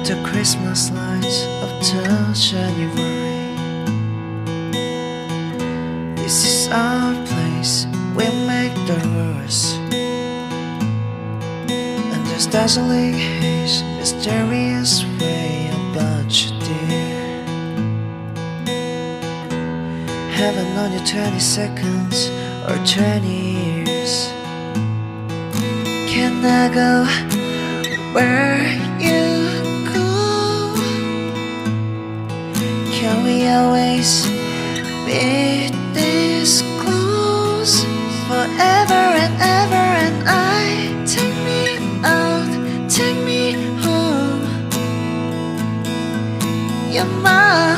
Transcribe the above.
Beneath the Christmas lights of the January, this is our place, we make the rules. And there's dazzling haze, mysterious way about you, dear. Haven't known you 20 seconds or 20 years. Can I go where you go? Can we always be this close forever and ever? And take me out, take me home. You're my